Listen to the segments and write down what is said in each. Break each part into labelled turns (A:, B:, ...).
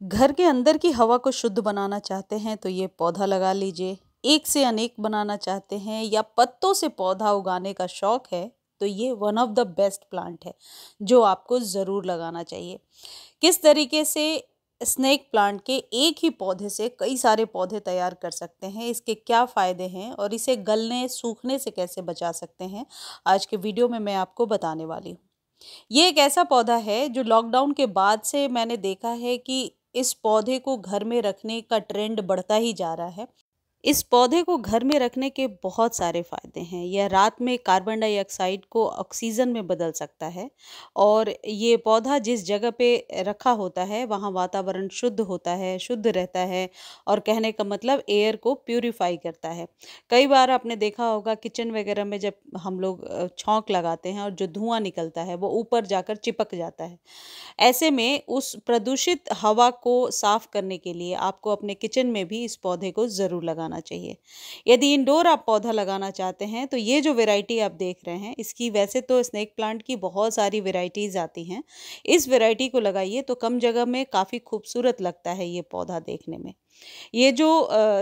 A: घर के अंदर की हवा को शुद्ध बनाना चाहते हैं तो ये पौधा लगा लीजिए। एक से अनेक बनाना चाहते हैं या पत्तों से पौधा उगाने का शौक है तो ये one of the best plant है जो आपको ज़रूर लगाना चाहिए। किस तरीके से स्नेक प्लांट के एक ही पौधे से कई सारे पौधे तैयार कर सकते हैं, इसके क्या फ़ायदे हैं और इसे गलने सूखने से कैसे बचा सकते हैं, आज के वीडियो में मैं आपको बताने वाली हूँ। ये एक ऐसा पौधा है जो लॉकडाउन के बाद से मैंने देखा है कि इस पौधे को घर में रखने का ट्रेंड बढ़ता ही जा रहा है। इस पौधे को घर में रखने के बहुत सारे फायदे हैं। यह रात में कार्बन डाइऑक्साइड को ऑक्सीजन में बदल सकता है और ये पौधा जिस जगह पे रखा होता है वहाँ वातावरण शुद्ध होता है, शुद्ध रहता है और कहने का मतलब एयर को प्यूरिफाई करता है। कई बार आपने देखा होगा किचन वगैरह में जब हम लोग छौंक लगाते हैं और जो धुआं निकलता है वो ऊपर जाकर चिपक जाता है। ऐसे में उस प्रदूषित हवा को साफ करने के लिए आपको अपने किचन में भी इस पौधे को ज़रूर लगाना चाहिए। यदि इंडोर आप पौधा लगाना चाहते हैं तो ये जो वैरायटी आप देख रहे हैं इसकी वैसे तो स्नेक प्लांट की बहुत सारी वैरायटीज़ आती हैं। इस वैरायटी को लगाइए तो कम जगह में काफ़ी खूबसूरत लगता है ये पौधा देखने में। ये जो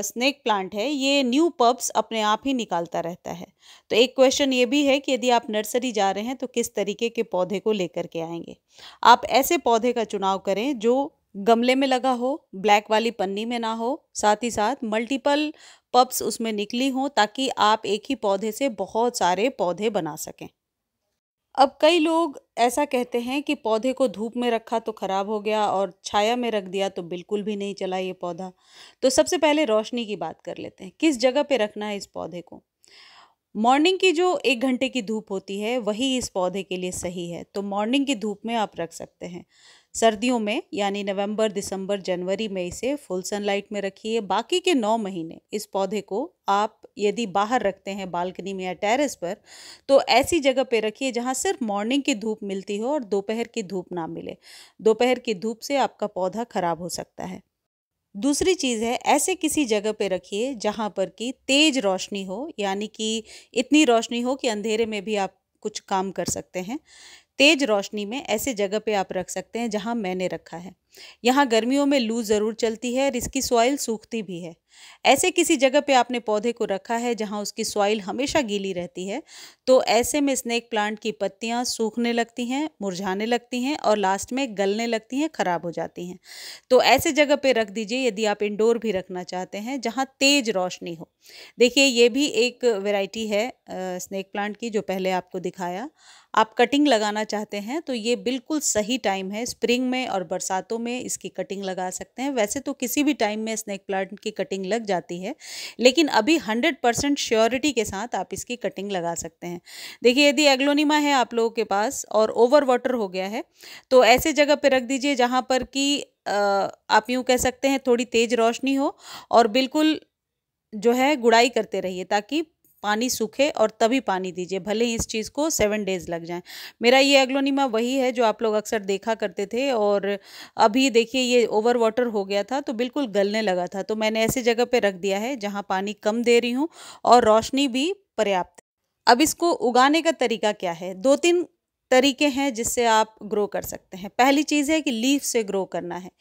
A: स्नेक प्लांट है ये न्यू पब्स अपने आप ही निकालता रहता है। तो एक क्वेश्चन ये भी है कि यदि आप नर्सरी जा रहे हैं तो किस तरीके के पौधे को लेकर के आएंगे। आप ऐसे पौधे का चुनाव करें जो गमले में लगा हो, ब्लैक वाली पन्नी में ना हो, साथ ही साथ मल्टीपल पब्स उसमें निकली हों ताकि आप एक ही पौधे से बहुत सारे पौधे बना सकें। अब कई लोग ऐसा कहते हैं कि पौधे को धूप में रखा तो खराब हो गया और छाया में रख दिया तो बिल्कुल भी नहीं चला ये पौधा। तो सबसे पहले रोशनी की बात कर लेते हैं, किस जगह पे रखना है इस पौधे को। मॉर्निंग की जो 1 घंटे की धूप होती है वही इस पौधे के लिए सही है, तो मॉर्निंग की धूप में आप रख सकते हैं। सर्दियों में यानी नवंबर, दिसंबर, जनवरी में इसे फुल सनलाइट में रखिए। बाकी के 9 महीने इस पौधे को आप यदि बाहर रखते हैं बालकनी में या टेरेस पर तो ऐसी जगह पे रखिए जहाँ सिर्फ मॉर्निंग की धूप मिलती हो और दोपहर की धूप ना मिले। दोपहर की धूप से आपका पौधा खराब हो सकता है। दूसरी चीज़ है, ऐसे किसी जगह पे रखिए जहाँ पर कि तेज रोशनी हो, यानी कि इतनी रोशनी हो कि अंधेरे में भी आप कुछ काम कर सकते हैं। तेज रोशनी में ऐसे जगह पे आप रख सकते हैं जहाँ मैंने रखा है। यहाँ गर्मियों में लू ज़रूर चलती है और इसकी सॉइल सूखती भी है। ऐसे किसी जगह पे आपने पौधे को रखा है जहाँ उसकी सॉइल हमेशा गीली रहती है, तो ऐसे में स्नेक प्लांट की पत्तियाँ सूखने लगती हैं, मुरझाने लगती हैं और लास्ट में गलने लगती हैं, खराब हो जाती हैं। तो ऐसे जगह पे रख दीजिए यदि आप इंडोर भी रखना चाहते हैं जहाँ तेज रोशनी हो। देखिए ये भी एक वैरायटी है स्नेक प्लांट की जो पहले आपको दिखाया। आप कटिंग लगाना चाहते हैं तो ये बिल्कुल सही टाइम है, स्प्रिंग में और बरसातों में इसकी कटिंग लगा सकते हैं। वैसे तो किसी भी टाइम में स्नेक प्लांट की कटिंग लग जाती है, लेकिन अभी 100% श्योरिटी के साथ आप इसकी कटिंग लगा सकते हैं। देखिए यदि एग्लोनिमा है आप लोगों के पास और ओवर वाटर हो गया है तो ऐसे जगह पे रख दीजिए जहाँ पर कि आप यूँ कह सकते हैं थोड़ी तेज रोशनी हो और बिल्कुल जो है गुड़ाई करते रहिए ताकि पानी सूखे और तभी पानी दीजिए, भले ही इस चीज़ को 7 डेज़ लग जाएं। मेरा ये एग्लोनिमा वही है जो आप लोग अक्सर देखा करते थे और अभी देखिए ये ओवर वाटर हो गया था तो बिल्कुल गलने लगा था, तो मैंने ऐसी जगह पे रख दिया है जहाँ पानी कम दे रही हूँ और रोशनी भी पर्याप्त है। अब इसको उगाने का तरीका क्या है? 2-3 तरीके हैं जिससे आप ग्रो कर सकते हैं। पहली चीज़ है कि लीफ से ग्रो करना है।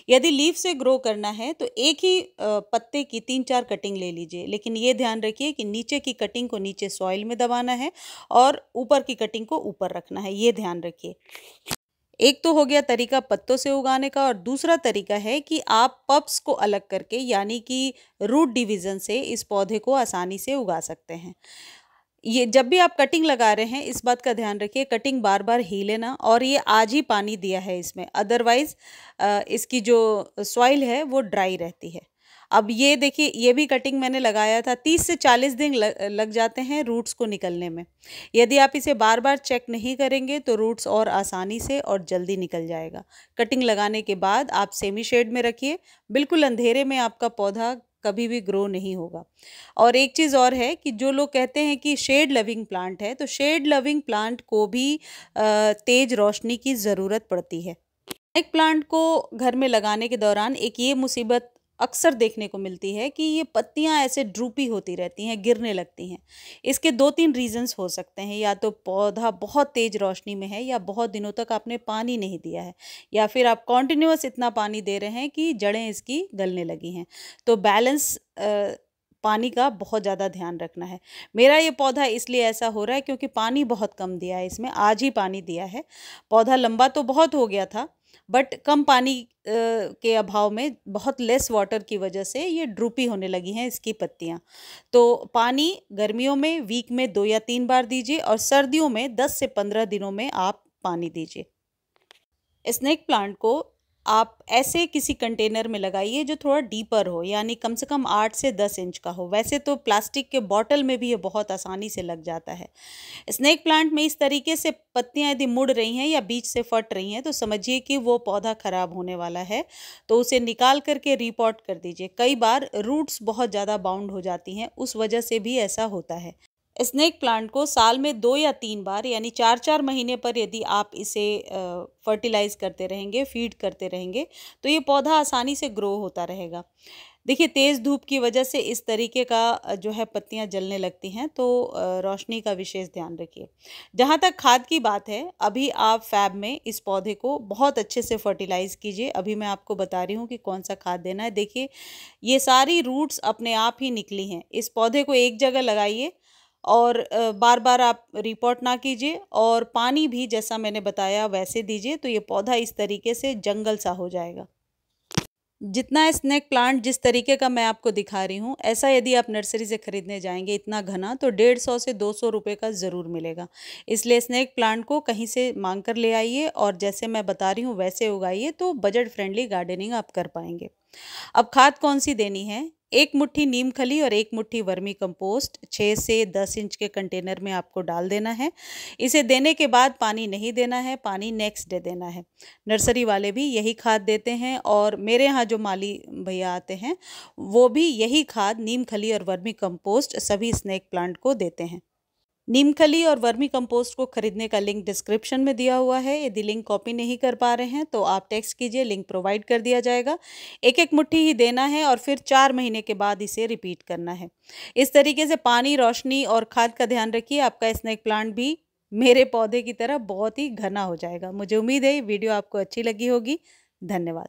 A: यदि लीफ से ग्रो करना है तो एक ही पत्ते की 3-4 कटिंग ले लीजिए, लेकिन ये ध्यान रखिए कि नीचे की कटिंग को नीचे सॉइल में दबाना है और ऊपर की कटिंग को ऊपर रखना है, ये ध्यान रखिए। एक तो हो गया तरीका पत्तों से उगाने का और दूसरा तरीका है कि आप पप्स को अलग करके यानी कि रूट डिवीज़न से इस पौधे को आसानी से उगा सकते हैं। ये जब भी आप कटिंग लगा रहे हैं इस बात का ध्यान रखिए कटिंग बार बार हिले ना, और ये आज ही पानी दिया है इसमें, अदरवाइज इसकी जो सॉइल है वो ड्राई रहती है। अब ये देखिए ये भी कटिंग मैंने लगाया था, 30 से 40 दिन लग जाते हैं रूट्स को निकलने में। यदि आप इसे बार बार चेक नहीं करेंगे तो रूट्स और आसानी से और जल्दी निकल जाएगा। कटिंग लगाने के बाद आप सेमी शेड में रखिए, बिल्कुल अंधेरे में आपका पौधा कभी भी ग्रो नहीं होगा। और एक चीज़ और है कि जो लोग कहते हैं कि शेड लविंग प्लांट है, तो शेड लविंग प्लांट को भी तेज रोशनी की ज़रूरत पड़ती है। एक प्लांट को घर में लगाने के दौरान एक ये मुसीबत अक्सर देखने को मिलती है कि ये पत्तियां ऐसे ड्रूपी होती रहती हैं, गिरने लगती हैं। इसके 2-3 रीजंस हो सकते हैं, या तो पौधा बहुत तेज रोशनी में है, या बहुत दिनों तक आपने पानी नहीं दिया है, या फिर आप कॉन्टिन्यूअस इतना पानी दे रहे हैं कि जड़ें इसकी गलने लगी हैं। तो बैलेंस पानी का बहुत ज़्यादा ध्यान रखना है। मेरा ये पौधा इसलिए ऐसा हो रहा है क्योंकि पानी बहुत कम दिया है इसमें, आज ही पानी दिया है। पौधा लंबा तो बहुत हो गया था, बट कम पानी के अभाव में, बहुत लेस वाटर की वजह से ये ड्रूपी होने लगी हैं इसकी पत्तियाँ। तो पानी गर्मियों में वीक में 2 या 3 बार दीजिए, और सर्दियों में 10 से 15 दिनों में आप पानी दीजिए। स्नेक प्लांट को आप ऐसे किसी कंटेनर में लगाइए जो थोड़ा डीपर हो, यानी कम से कम 8 से 10 इंच का हो। वैसे तो प्लास्टिक के बॉटल में भी ये बहुत आसानी से लग जाता है। स्नेक प्लांट में इस तरीके से पत्तियां यदि मुड़ रही हैं या बीच से फट रही हैं, तो समझिए कि वो पौधा खराब होने वाला है। तो उसे निकाल करके रीपॉट कर दीजिए। कई बार रूट्स बहुत ज़्यादा बाउंड हो जाती हैं, उस वजह से भी ऐसा होता है। स्नेक प्लांट को साल में 2 या 3 बार, यानी 4-4 महीने पर यदि आप इसे फर्टिलाइज करते रहेंगे, फीड करते रहेंगे, तो ये पौधा आसानी से ग्रो होता रहेगा। देखिए, तेज़ धूप की वजह से इस तरीके का जो है पत्तियां जलने लगती हैं, तो रोशनी का विशेष ध्यान रखिए। जहाँ तक खाद की बात है, अभी आप फैब में इस पौधे को बहुत अच्छे से फर्टिलाइज कीजिए। अभी मैं आपको बता रही हूँ कि कौन सा खाद देना है। देखिए, ये सारी रूट्स अपने आप ही निकली हैं। इस पौधे को एक जगह लगाइए, और बार बार आप रिपोर्ट ना कीजिए, और पानी भी जैसा मैंने बताया वैसे दीजिए, तो ये पौधा इस तरीके से जंगल सा हो जाएगा। जितना स्नेक प्लांट जिस तरीके का मैं आपको दिखा रही हूँ, ऐसा यदि आप नर्सरी से खरीदने जाएंगे इतना घना, तो 150 से 200 रुपये का ज़रूर मिलेगा। इसलिए स्नेक प्लांट को कहीं से मांग कर ले आइए, और जैसे मैं बता रही हूँ वैसे उगाइए, तो बजट फ्रेंडली गार्डनिंग आप कर पाएंगे। अब खाद कौन सी देनी है? 1 मुट्ठी नीम खली और 1 मुट्ठी वर्मी कंपोस्ट 6 से 10 इंच के कंटेनर में आपको डाल देना है। इसे देने के बाद पानी नहीं देना है, पानी नेक्स्ट डे देना है। नर्सरी वाले भी यही खाद देते हैं, और मेरे यहाँ जो माली भैया आते हैं वो भी यही खाद, नीम खली और वर्मी कंपोस्ट, सभी स्नेक प्लांट को देते हैं। नीम खली और वर्मी कंपोस्ट को खरीदने का लिंक डिस्क्रिप्शन में दिया हुआ है। यदि लिंक कॉपी नहीं कर पा रहे हैं तो आप टेक्स्ट कीजिए, लिंक प्रोवाइड कर दिया जाएगा। एक एक मुट्ठी ही देना है, और फिर 4 महीने के बाद इसे रिपीट करना है। इस तरीके से पानी, रोशनी और खाद का ध्यान रखिए, आपका स्नेक प्लांट भी मेरे पौधे की तरह बहुत ही घना हो जाएगा। मुझे उम्मीद है ये वीडियो आपको अच्छी लगी होगी। धन्यवाद।